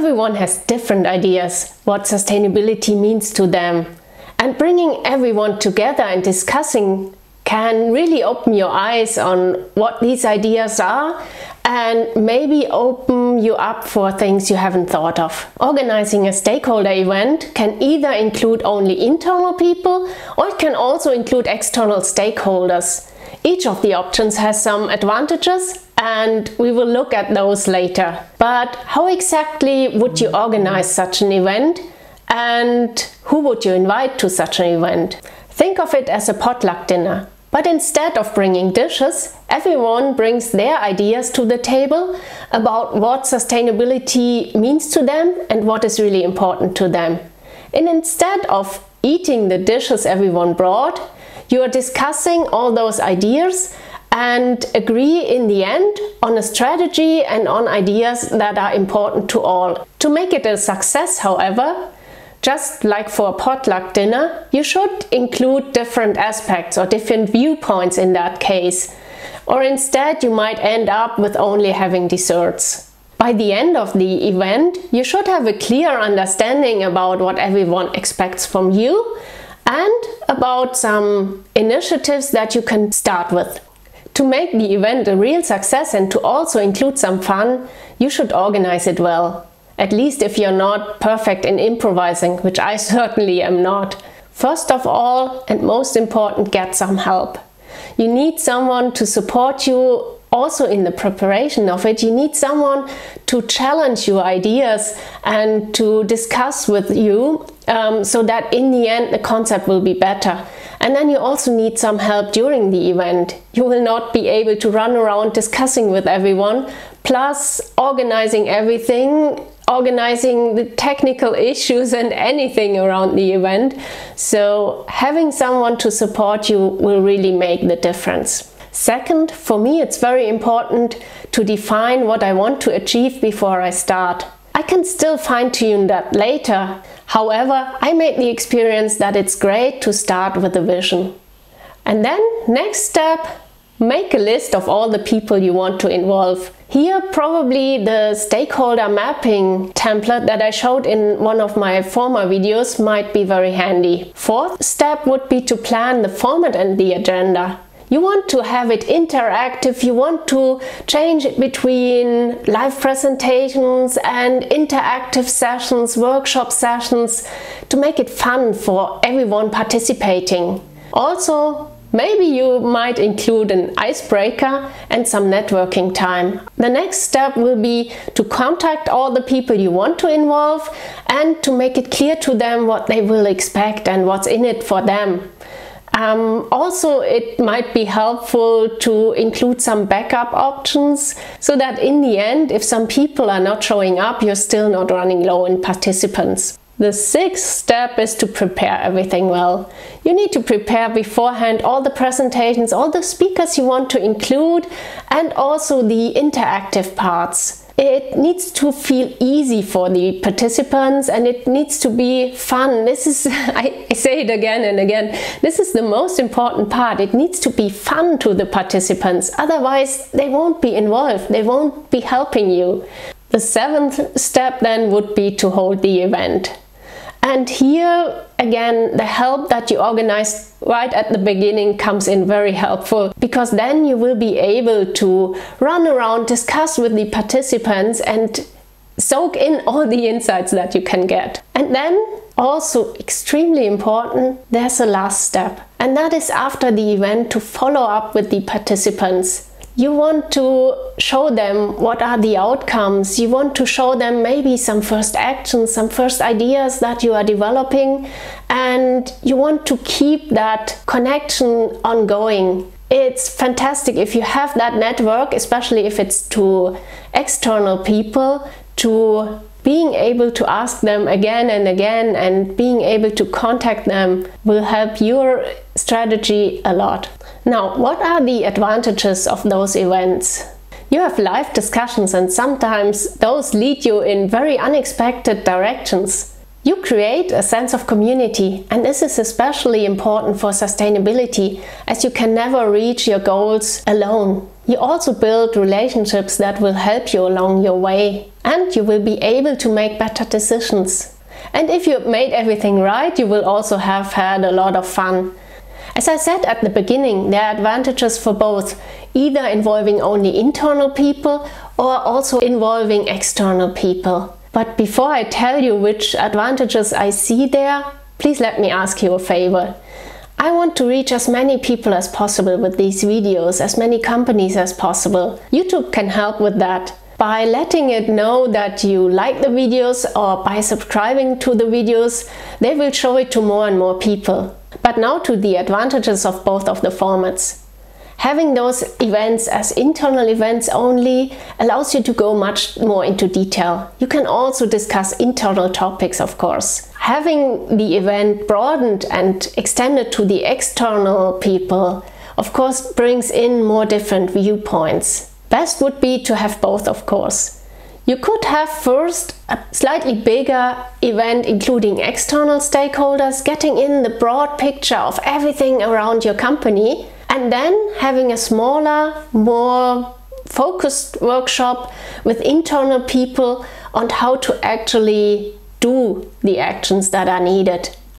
Everyone has different ideas what sustainability means to them, and bringing everyone together and discussing can really open your eyes on what these ideas are and maybe open you up for things you haven't thought of. Organizing a stakeholder event can either include only internal people, or it can also include external stakeholders. Each of the options has some advantages, and we will look at those later. But how exactly would you organize such an event, and who would you invite to such an event? Think of it as a potluck dinner. But instead of bringing dishes, everyone brings their ideas to the table about what sustainability means to them and what is really important to them. And instead of eating the dishes everyone brought, you are discussing all those ideas and agree in the end on a strategy and on ideas that are important to all. To make it a success, however, just like for a potluck dinner, you should include different aspects or different viewpoints in that case. Or instead, you might end up with only having desserts. By the end of the event, you should have a clear understanding about what everyone expects from you and about some initiatives that you can start with. To make the event a real success and to also include some fun, you should organize it well. At least if you're not perfect in improvising, which I certainly am not. First of all, and most important, get some help. You need someone to support you also in the preparation of it. You need someone to challenge your ideas and to discuss with you so that in the end the concept will be better. And then you also need some help during the event. You will not be able to run around discussing with everyone, plus organizing everything, organizing the technical issues and anything around the event. So having someone to support you will really make the difference. Second, for me it's very important to define what I want to achieve before I start. I can still fine-tune that later. However, I made the experience that it's great to start with a vision. And then, next step, make a list of all the people you want to involve. Here, probably the stakeholder mapping template that I showed in one of my former videos might be very handy. Fourth step would be to plan the format and the agenda. You want to have it interactive, you want to change it between live presentations and interactive sessions, workshop sessions, to make it fun for everyone participating. Also, maybe you might include an icebreaker and some networking time. The next step will be to contact all the people you want to involve and to make it clear to them what they will expect and what's in it for them. Also, it might be helpful to include some backup options so that in the end, if some people are not showing up, you're still not running low in participants. The sixth step is to prepare everything well. You need to prepare beforehand all the presentations, all the speakers you want to include, and also the interactive parts. It needs to feel easy for the participants and it needs to be fun. This is, I say it again and again, this is the most important part. It needs to be fun to the participants, otherwise they won't be involved, they won't be helping you. The seventh step then would be to hold the event. And here again, the help that you organize right at the beginning comes in very helpful, because then you will be able to run around, discuss with the participants and soak in all the insights that you can get. And then also extremely important, there's a last step, and that is after the event to follow up with the participants. You want to show them what are the outcomes. You want to show them maybe some first actions, some first ideas that you are developing, and you want to keep that connection ongoing. It's fantastic if you have that network, especially if it's to external people, to being able to ask them again and again and being able to contact them will help your strategy a lot. Now, what are the advantages of those events? You have live discussions and sometimes those lead you in very unexpected directions. You create a sense of community, and this is especially important for sustainability, as you can never reach your goals alone. You also build relationships that will help you along your way, and you will be able to make better decisions. And if you've made everything right, you will also have had a lot of fun. As I said at the beginning, there are advantages for both, either involving only internal people or also involving external people. But before I tell you which advantages I see there, please let me ask you a favor. I want to reach as many people as possible with these videos, as many companies as possible. YouTube can help with that by letting it know that you like the videos, or by subscribing to the videos, they will show it to more and more people. But now to the advantages of both of the formats. Having those events as internal events only allows you to go much more into detail. You can also discuss internal topics, of course. Having the event broadened and extended to the external people, of course, brings in more different viewpoints. Best would be to have both, of course. You could have first a slightly bigger event including external stakeholders, getting in the broad picture of everything around your company, and then having a smaller, more focused workshop with internal people on how to actually do the actions that are needed.